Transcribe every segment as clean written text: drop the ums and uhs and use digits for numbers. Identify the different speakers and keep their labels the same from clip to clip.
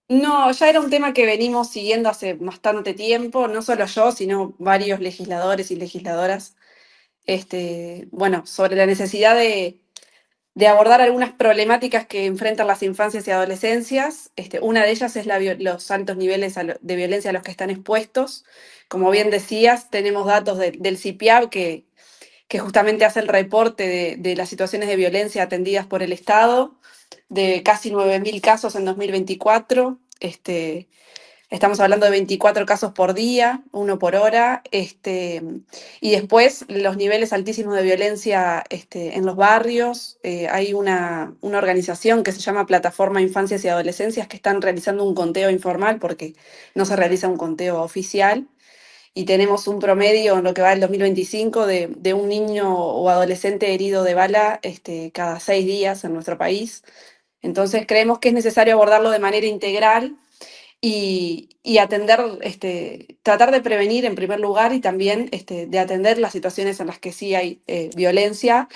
Speaker 1: No, ya era un tema que venimos siguiendo hace bastante tiempo, no solo yo, sino varios legisladores y legisladoras, bueno, sobre la necesidad de abordar algunas problemáticas que enfrentan las infancias y adolescencias. Una de ellas es los altos niveles de violencia a los que están expuestos. Como bien decías, tenemos datos del CIPIAB que justamente hace el reporte de las situaciones de violencia atendidas por el Estado, de casi 9.000 casos en 2024. Estamos hablando de 24 casos por día, uno por hora, y después los niveles altísimos de violencia en los barrios. Hay una organización que se llama Plataforma Infancias y Adolescencias que están realizando un conteo informal porque no se realiza un conteo oficial y tenemos un promedio en lo que va del 2025 de un niño o adolescente herido de bala cada 6 días en nuestro país. Entonces creemos que es necesario abordarlo de manera integral y atender, tratar de prevenir en primer lugar y también de atender las situaciones en las que sí hay violencia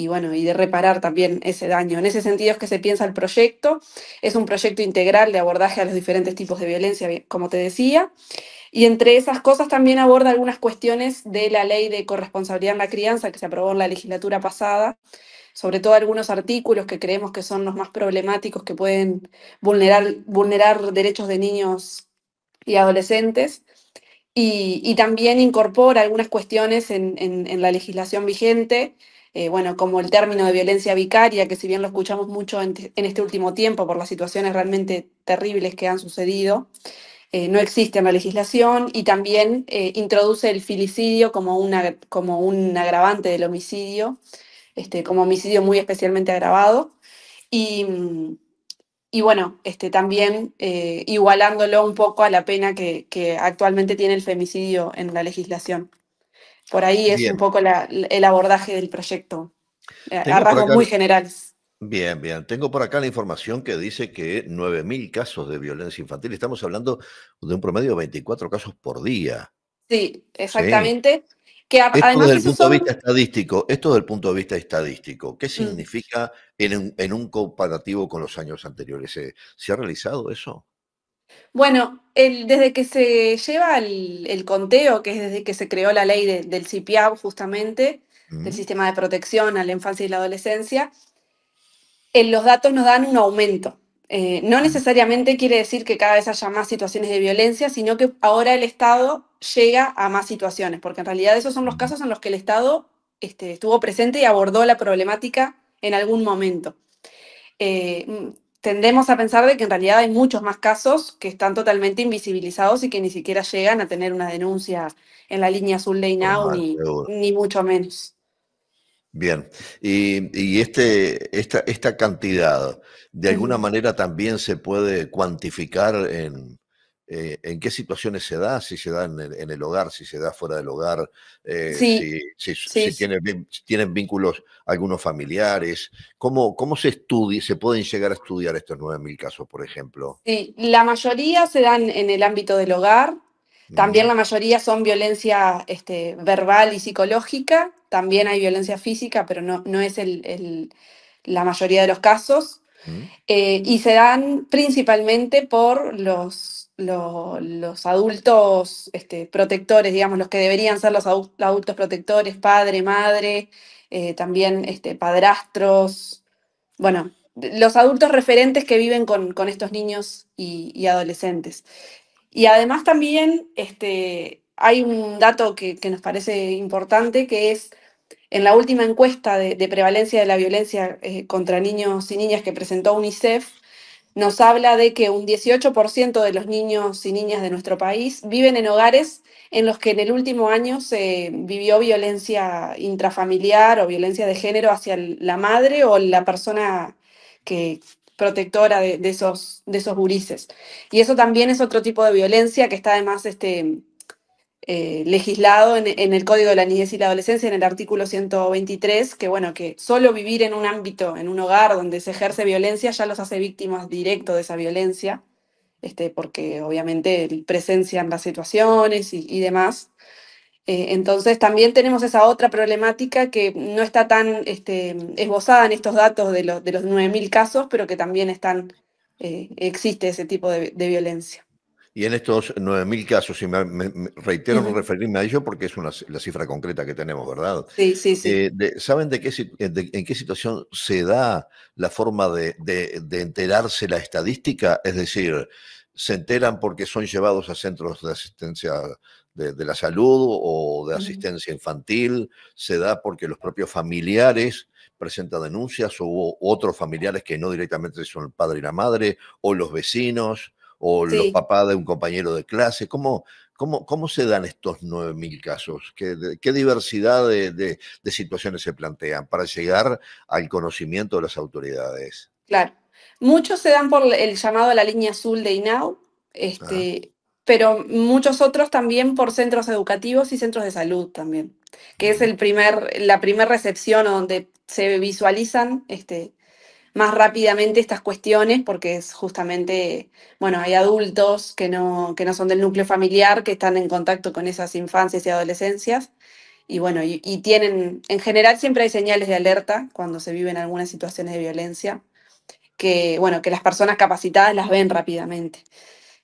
Speaker 1: bueno, y de reparar también ese daño. En ese sentido es que se piensa el proyecto. Es un proyecto integral de abordaje a los diferentes tipos de violencia, como te decía, y entre esas cosas también aborda algunas cuestiones de la ley de corresponsabilidad en la crianza que se aprobó en la legislatura pasada, sobre todo algunos artículos que creemos que son los más problemáticos que pueden vulnerar derechos de niños y adolescentes. Y también incorpora algunas cuestiones en la legislación vigente, bueno, como el término de violencia vicaria, que si bien lo escuchamos mucho en este último tiempo por las situaciones realmente terribles que han sucedido, no existe en la legislación y también introduce el filicidio como un agravante del homicidio, como homicidio muy especialmente agravado. Y, y bueno, también igualándolo un poco a la pena que actualmente tiene el femicidio en la legislación. Por ahí es un
Speaker 2: Bien,
Speaker 1: poco el abordaje del proyecto, a
Speaker 2: tengo por
Speaker 1: rasgos
Speaker 2: acá
Speaker 1: muy generales.
Speaker 2: bien, bien, tengo por acá la información que dice que 9.000 casos de violencia infantil. Estamos hablando de un promedio de 24 casos por día,
Speaker 1: Sí,
Speaker 2: ¿sí?
Speaker 1: exactamente. Que
Speaker 2: Esto
Speaker 1: además
Speaker 2: desde el
Speaker 1: esos
Speaker 2: punto de vista
Speaker 1: son...
Speaker 2: estadístico, esto desde el punto de vista estadístico, ¿qué
Speaker 1: mm,
Speaker 2: significa en un comparativo con los años anteriores? ¿Se ha realizado eso?
Speaker 1: Bueno, desde que se lleva el conteo, que es desde que se creó la ley del CIPIAB justamente, del
Speaker 2: Mm,
Speaker 1: Sistema de Protección a la Infancia y la Adolescencia, los datos nos dan un aumento. No
Speaker 2: mm,
Speaker 1: necesariamente quiere decir que cada vez haya más situaciones de violencia, sino que ahora el Estado llega a más situaciones, porque en realidad esos son los
Speaker 2: mm.
Speaker 1: casos en los que el Estado estuvo presente y abordó la problemática en algún momento. Tendemos a pensar de que en realidad hay muchos más casos que están totalmente invisibilizados y que ni siquiera llegan a tener una denuncia en la línea azul de INAU,
Speaker 2: Formal,
Speaker 1: ni,
Speaker 2: seguro.
Speaker 1: ni mucho menos.
Speaker 2: Bien, y esta cantidad, de alguna
Speaker 1: Ujú.
Speaker 2: manera también se puede cuantificar en qué situaciones se da, si se da en el hogar, si se da fuera del hogar,
Speaker 1: Sí, sí,
Speaker 2: si tienen vínculos algunos familiares, ¿cómo se pueden llegar a estudiar estos 9.000 casos, por ejemplo?
Speaker 1: sí. La mayoría se dan en el ámbito del hogar. También
Speaker 2: Mm,
Speaker 1: la mayoría son violencia verbal y psicológica. También hay violencia física, pero no es la mayoría de los casos.
Speaker 2: mm,
Speaker 1: Y se dan principalmente por los adultos protectores, digamos, los que deberían ser los adultos protectores, padre, madre, también padrastros, bueno, los adultos referentes que viven con estos niños y adolescentes. Y además también hay un dato que nos parece importante, que es en la última encuesta de prevalencia de la violencia contra niños y niñas que presentó UNICEF, nos habla de que un 18% de los niños y niñas de nuestro país viven en hogares en los que en el último año se vivió violencia intrafamiliar o violencia de género hacia la madre o la persona que protectora de esos gurises. Y eso también es otro tipo de violencia que está además legislado en el Código de la Niñez y la Adolescencia, en el artículo 123, que bueno, que solo vivir en un ámbito, en un hogar donde se ejerce violencia, ya los hace víctimas directo de esa violencia, porque obviamente presencian las situaciones y demás. Entonces también tenemos esa otra problemática que no está tan esbozada en estos datos de los 9.000 casos, pero que también están existe ese tipo de violencia.
Speaker 2: Y en estos 9.000 casos, y reitero no
Speaker 1: Ujú.
Speaker 2: referirme a ello porque es la cifra concreta que tenemos, ¿verdad?
Speaker 1: Sí, sí, sí.
Speaker 2: ¿Saben en qué situación se da la forma de enterarse la estadística? Es decir, ¿se enteran porque son llevados a centros de asistencia de la salud o de
Speaker 1: Ujú.
Speaker 2: asistencia infantil? ¿Se da porque los propios familiares presentan denuncias o otros familiares que no directamente son el padre y la madre o los vecinos? O los
Speaker 1: Sí,
Speaker 2: papás de un compañero de clase. ¿Cómo se dan estos 9.000 casos? ¿Qué diversidad de situaciones se plantean para llegar al conocimiento de las autoridades?
Speaker 1: claro. Muchos se dan por el llamado a la línea azul de INAU,
Speaker 2: Ah,
Speaker 1: pero muchos otros también por centros educativos y centros de salud también, que es
Speaker 2: ujú.
Speaker 1: la primer recepción donde se visualizan más rápidamente estas cuestiones, porque es justamente, bueno, hay adultos que no son del núcleo familiar, que están en contacto con esas infancias y adolescencias, y bueno, y tienen, en general siempre hay señales de alerta cuando se viven algunas situaciones de violencia que, bueno, que las personas capacitadas las ven rápidamente.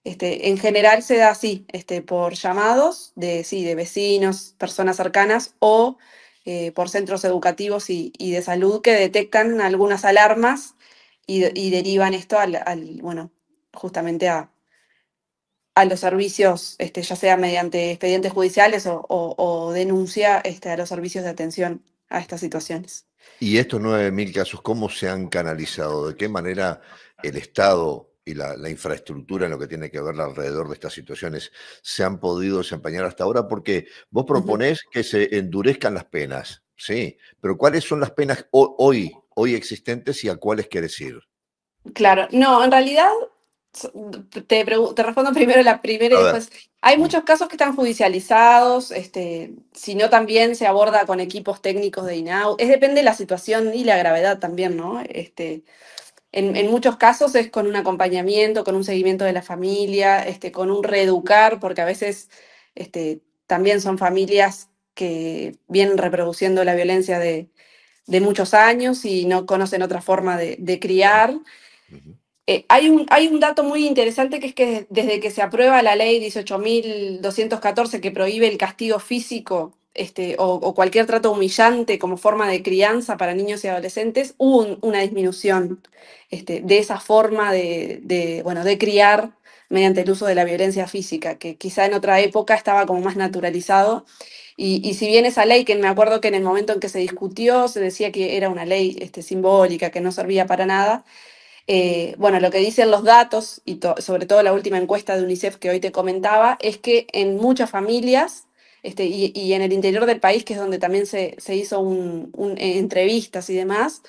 Speaker 1: En general se da así, por llamados de, sí, de vecinos, personas cercanas o por centros educativos y de salud que detectan algunas alarmas y derivan esto bueno, justamente a los servicios, ya sea mediante expedientes judiciales o denuncia a los servicios de atención a estas situaciones.
Speaker 2: Y estos 9.000 casos, ¿cómo se han canalizado? ¿De qué manera el Estado y la infraestructura en lo que tiene que ver alrededor de estas situaciones se han podido desempeñar hasta ahora? Porque vos
Speaker 1: Ujú.
Speaker 2: proponés que se endurezcan las penas, sí, pero ¿cuáles son las penas hoy existentes y a cuáles querés ir?
Speaker 1: Claro, no, en realidad so- te respondo primero la primera y
Speaker 2: A ver.
Speaker 1: después. Hay
Speaker 2: Mm,
Speaker 1: muchos casos que están judicializados, si no también se aborda con equipos técnicos de INAU. Es depende de la situación y la gravedad también, ¿no? En muchos casos es con un acompañamiento, con un seguimiento de la familia, con un reeducar, porque a veces también son familias que vienen reproduciendo la violencia de muchos años y no conocen otra forma de
Speaker 2: claro.
Speaker 1: criar.
Speaker 2: Ujú.
Speaker 1: Hay un dato muy interesante que es que desde que se aprueba la ley 18.214 que prohíbe el castigo físico o cualquier trato humillante como forma de crianza para niños y adolescentes, hubo una disminución de esa forma bueno, de criar mediante el uso de la violencia física, que quizá en otra época estaba como más naturalizado. Y si bien esa ley, que me acuerdo que en el momento en que se discutió se decía que era una ley simbólica, que no servía para nada, bueno, lo que dicen los datos, y sobre todo la última encuesta de UNICEF que hoy te comentaba, es que en muchas familias y en el interior del país, que es donde también se hizo entrevistas y demás,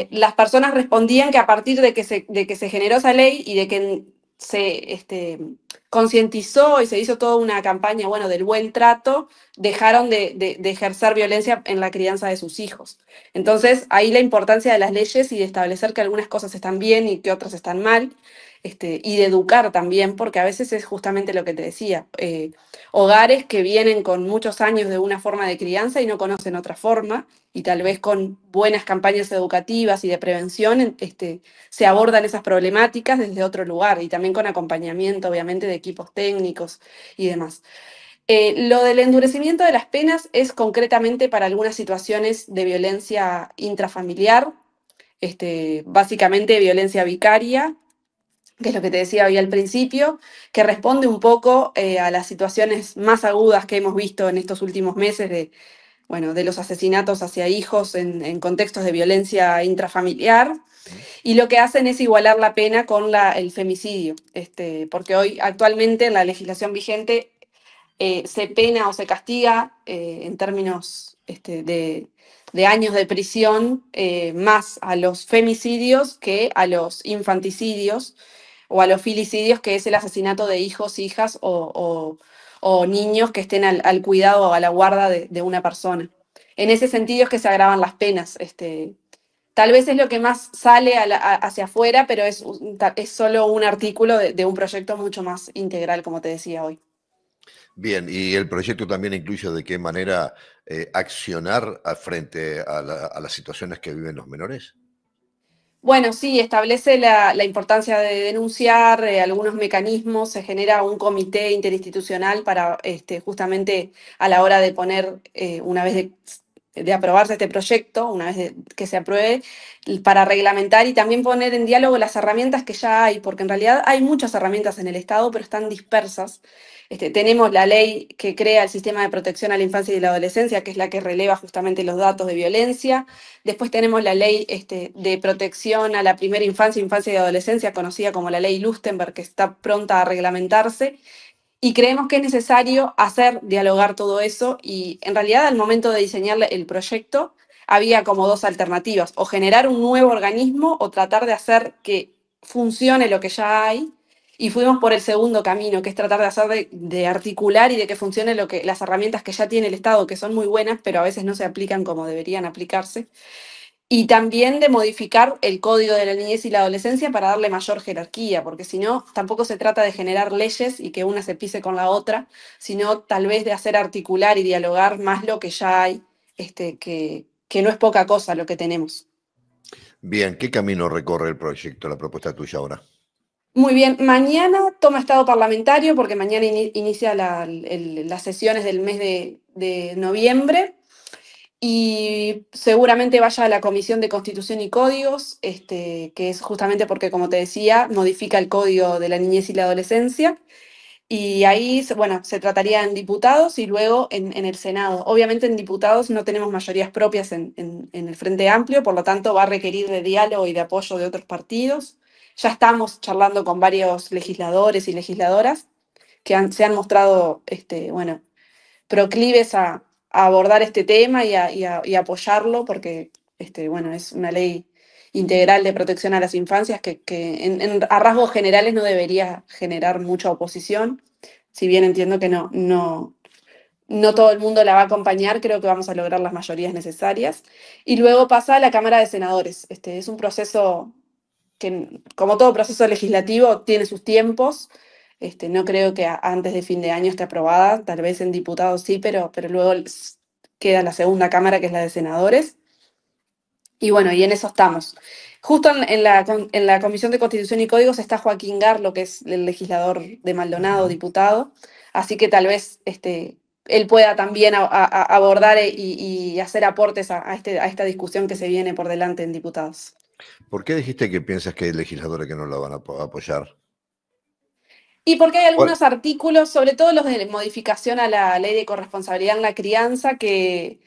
Speaker 1: las personas respondían que a partir de que se generó esa ley y de que se concientizó y se hizo toda una campaña, bueno, del buen trato, dejaron de ejercer violencia en la crianza de sus hijos. Entonces, ahí la importancia de las leyes y de establecer que algunas cosas están bien y que otras están mal, y de educar también, porque a veces es justamente lo que te decía, hogares que vienen con muchos años de una forma de crianza y no conocen otra forma, y tal vez con buenas campañas educativas y de prevención, se abordan esas problemáticas desde otro lugar y también con acompañamiento, obviamente, de equipos técnicos y demás. Lo del endurecimiento de las penas es concretamente para algunas situaciones de violencia intrafamiliar, básicamente violencia vicaria, que es lo que te decía hoy al principio, que responde un poco a las situaciones más agudas que hemos visto en estos últimos meses bueno, de los asesinatos hacia hijos en contextos de violencia intrafamiliar,
Speaker 2: Ujú.
Speaker 1: y lo que hacen es igualar la pena con el femicidio, porque hoy actualmente en la legislación vigente se pena o se castiga en términos de años de prisión más a los femicidios que a los infanticidios o a los filicidios, que es el asesinato de hijos, hijas o niños que estén al cuidado o a la guarda de una persona. En ese sentido es que se agravan las penas. Tal vez es lo que más sale hacia afuera, pero es solo un artículo de un proyecto mucho más integral, como te decía hoy.
Speaker 2: Bien, y el proyecto también incluye de qué manera accionar frente a las situaciones que viven los menores.
Speaker 1: Bueno, sí, establece la importancia de denunciar algunos mecanismos, se genera un comité interinstitucional para justamente a la hora de poner, una vez de aprobarse este proyecto, una vez que se apruebe, para reglamentar y también poner en diálogo las herramientas que ya hay, porque en realidad hay muchas herramientas en el Estado, pero están dispersas. Tenemos la ley que crea el sistema de protección a la infancia y la adolescencia, que es la que releva justamente los datos de violencia. Después tenemos la ley de protección a la primera infancia, infancia y adolescencia, conocida como la ley Lustenberg, que está pronta a reglamentarse. Y creemos que es necesario hacer dialogar todo eso. Y en realidad, al momento de diseñar el proyecto, había como dos alternativas: o generar un nuevo organismo o tratar de hacer que funcione lo que ya hay. Y fuimos por el segundo camino, que es tratar de hacer de articular y de que funcione las herramientas que ya tiene el Estado, que son muy buenas, pero a veces no se aplican como deberían aplicarse, y también de modificar el código de la niñez y la adolescencia para darle mayor jerarquía, porque si no, tampoco se trata de generar leyes y que una se pise con la otra, sino tal vez de hacer articular y dialogar más lo que ya hay, que no es poca cosa lo que tenemos.
Speaker 2: Bien, ¿qué camino recorre el proyecto, la propuesta tuya ahora?
Speaker 1: Muy bien, mañana toma estado parlamentario porque mañana inicia las sesiones del mes de noviembre. Y seguramente vaya a la Comisión de Constitución y Códigos, que es justamente porque, como te decía, modifica el Código de la Niñez y la Adolescencia. Y ahí, bueno, se trataría en diputados y luego en el Senado. Obviamente en diputados no tenemos mayorías propias en el Frente Amplio, por lo tanto va a requerir de diálogo y de apoyo de otros partidos. Ya estamos charlando con varios legisladores y legisladoras que se han mostrado, bueno, proclives a abordar este tema y apoyarlo, porque bueno, es una ley integral de protección a las infancias que a rasgos generales no debería generar mucha oposición. Si bien entiendo que no todo el mundo la va a acompañar, creo que vamos a lograr las mayorías necesarias. Y luego pasa a la Cámara de Senadores. Es un proceso que, como todo proceso legislativo, tiene sus tiempos. No creo que antes de fin de año esté aprobada, tal vez en diputados sí, pero luego queda la segunda cámara, que es la de senadores. Y bueno, y en eso estamos. Justo en la Comisión de Constitución y Códigos está Joaquín Garlo, que es el legislador de Maldonado,
Speaker 2: Ujú.
Speaker 1: diputado, así que tal vez él pueda también abordar y hacer aportes a esta discusión que se viene por delante en diputados.
Speaker 2: ¿Por qué dijiste que piensas que hay legisladores que no la van a apoyar?
Speaker 1: Y porque hay
Speaker 2: ¿Cuál?
Speaker 1: algunos artículos, sobre todo los de modificación a la ley de corresponsabilidad en la crianza, que,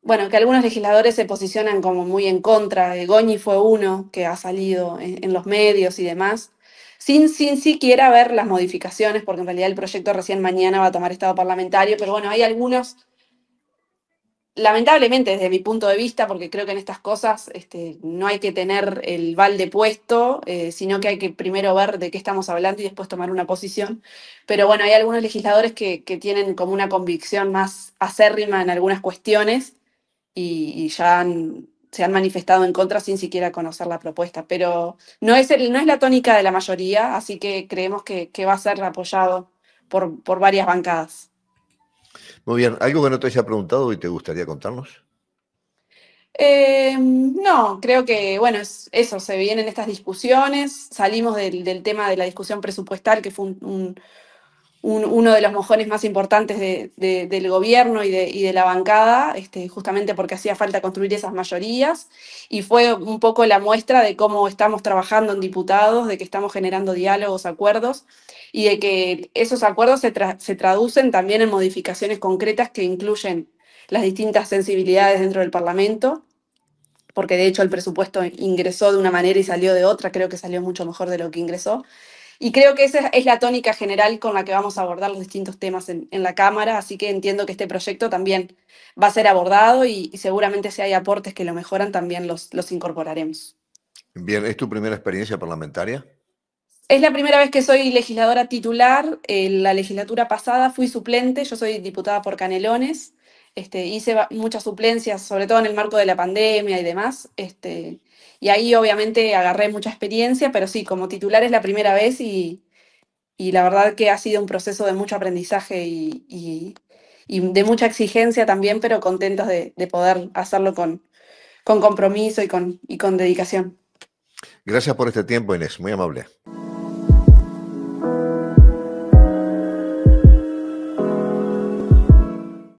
Speaker 1: bueno, que algunos legisladores se posicionan como muy en contra. Goñi fue uno que ha salido en los medios y demás, sin siquiera ver las modificaciones, porque en realidad el proyecto recién mañana va a tomar estado parlamentario, pero bueno, hay algunos, lamentablemente desde mi punto de vista, porque creo que en estas cosas no hay que tener el balde puesto, sino que hay que primero ver de qué estamos hablando y después tomar una posición. Pero bueno, hay algunos legisladores que tienen como una convicción más acérrima en algunas cuestiones y ya se han manifestado en contra sin siquiera conocer la propuesta. Pero no es la tónica de la mayoría, así que creemos que va a ser apoyado por varias bancadas.
Speaker 2: Muy bien, ¿algo que no te haya preguntado y te gustaría contarnos?
Speaker 1: No, creo que, bueno, es eso, se vienen estas discusiones, salimos del tema de la discusión presupuestal, que fue uno de los mojones más importantes del gobierno y de la bancada, justamente porque hacía falta construir esas mayorías, y fue un poco la muestra de cómo estamos trabajando en diputados, de que estamos generando diálogos, acuerdos, y de que esos acuerdos se traducen también en modificaciones concretas que incluyen las distintas sensibilidades dentro del Parlamento, porque de hecho el presupuesto ingresó de una manera y salió de otra, creo que salió mucho mejor de lo que ingresó. Y creo que esa es la tónica general con la que vamos a abordar los distintos temas en la Cámara, así que entiendo que este proyecto también va a ser abordado y seguramente si hay aportes que lo mejoran, también los incorporaremos.
Speaker 2: Bien, ¿es tu primera experiencia parlamentaria?
Speaker 1: Es la primera vez que soy legisladora titular. En la legislatura pasada fui suplente, yo soy diputada por Canelones. Hice muchas suplencias, sobre todo en el marco de la pandemia y demás. Y ahí obviamente agarré mucha experiencia, pero sí, como titular es la primera vez y la verdad que ha sido un proceso de mucho aprendizaje y de mucha exigencia también, pero contentos de poder hacerlo con compromiso y con dedicación.
Speaker 2: Gracias por este tiempo, Inés, muy amable.